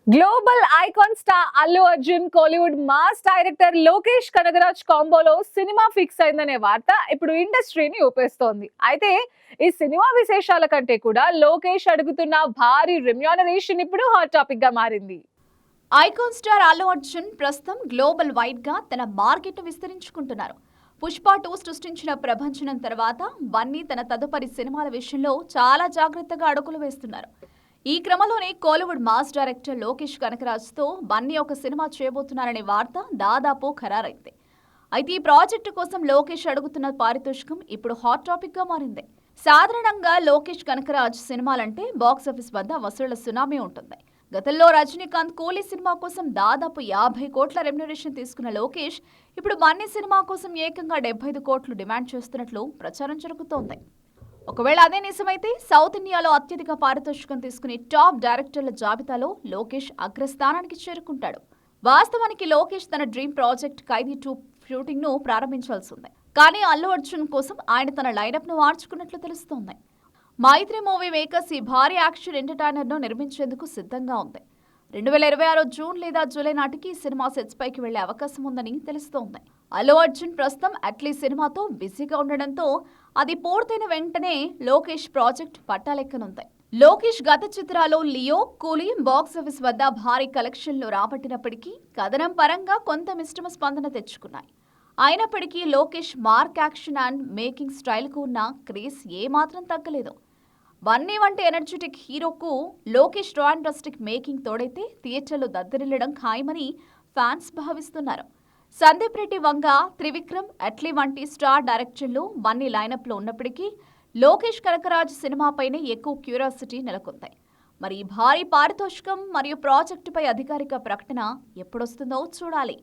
Global icon star Allu Arjun Kollywood mass director Lokesh Kanagaraj కాంబోలో సినిమా fix అయిందనే వార్త ఇప్పుడు ఇండస్ట్రీని ఊపేస్తోంది. అయితే ఈ సినిమా విశేషాల కంటే కూడా లోకేష్ అడుగుతున్న భారీ రెమ్యూనరేషన్ ఇప్పుడు హాట్ టాపిక్ గా మారింది. ఐకాన్ స్టార్ అల్లు అర్జున్ ప్రస్తుతం గ్లోబల్ వైడ్ గా తన మార్కెట్ విస్తరించుకుంటున్నారు. పుష్ప 2 సృష్టించిన ప్రభంజనం తర్వాత బన్నీ తన తదుపరి సినిమాల విషయంలో చాలా జాగ్రత్తగా అడుగులు వేస్తున్నారు. ఈ క్రమంలోనే కోలీవుడ్ మాస్ డైరెక్టర్ లోకేష్ కనగరాజ్తో బన్నీ ఒక సినిమా చేయబోతున్నారనే వార్త దాదాపు ఖరారైంది. అయితే ఈ ప్రాజెక్టు కోసం లోకేష్ అడుగుతున్న పారితోషికం ఇప్పుడు హాట్ టాపిక్ గా మారింది. సాధారణంగా లోకేష్ కనగరాజ్ సినిమాలంటే బాక్సాఫీస్ వద్ద వసూళ్ల సునామీ ఉంటుంది. గతంలో రజనీకాంత్ కూలీ సినిమా కోసం దాదాపు 50 కోట్ల రెమ్యునరేషన్ తీసుకున్న లోకేష్ ఇప్పుడు బన్నీ సినిమా కోసం ఏకంగా 75 కోట్లు డిమాండ్ చేస్తున్నట్లు ప్రచారం జరుగుతోంది. ఒకవేళ అదే నిజమైతే సౌత్ ఇండియాలో అత్యధిక పారితోషికం తీసుకునే టాప్ డైరెక్టర్ల జాబితాలో లోకేష్ అగ్రస్థానానికి చేరుకుంటాడు. వాస్తవానికి లోకేష్ తన డ్రీమ్ ప్రాజెక్ట్ ఖైదీ 2 షూటింగ్ ను ప్రారంభించాల్సి ఉంది. కానీ అల్లు అర్జున్ కోసం ఆయన తన లైనప్ ను మార్చుకున్నట్లు తెలుస్తోంది. మైత్రి మూవీ మేకర్స్ ఈ భారీ యాక్షన్ ఎంటర్టైనర్ ను నిర్మించేందుకు సిద్ధంగా ఉంది. 2026 జూన్ లేదా జూలై నాటికి సినిమా సెట్స్ పైకి వెళ్లే అవకాశం ఉందని తెలుస్తోంది. అల్లు అర్జున్ ప్రస్తుతం అట్లీ సినిమాతో బిజీగా ఉండడంతో అది పూర్తయిన వెంటనే లోకేష్ ప్రాజెక్ట్ పట్టాలెక్కనుంది. లోకేష్ గత చిత్రాలు లియో, కూలీ బాక్సాఫీస్ వద్ద భారీ కలెక్షన్లు రాబట్టినప్పటికీ కథనం పరంగా కొంత మిశ్రమ స్పందన తెచ్చుకున్నాయి. అయినప్పటికీ Lokesh mark action and making స్టైల్కు ఉన్న క్రేజ్ ఏమాత్రం తగ్గలేదు. బన్నీ వంటి ఎనర్జెటిక్ హీరోకు లోకేష్ రా అండ్ రస్టిక్ మేకింగ్ తోడైతే థియేటర్లు దద్దరిల్లడం ఖాయమని ఫ్యాన్స్ భావిస్తున్నారు. సందీప్ రెడ్డి వంగ, త్రివిక్రమ్, అట్లీ వంటి స్టార్ డైరెక్టర్లు బన్నీ లైనప్లో ఉన్నప్పటికీ లోకేష్ కనగరాజ్ సినిమాపైనే ఎక్కువ క్యూరియాసిటీ నెలకొంది. మరి భారీ పారితోషికం మరియు ప్రాజెక్టుపై అధికారిక ప్రకటన ఎప్పుడొస్తుందో చూడాలి.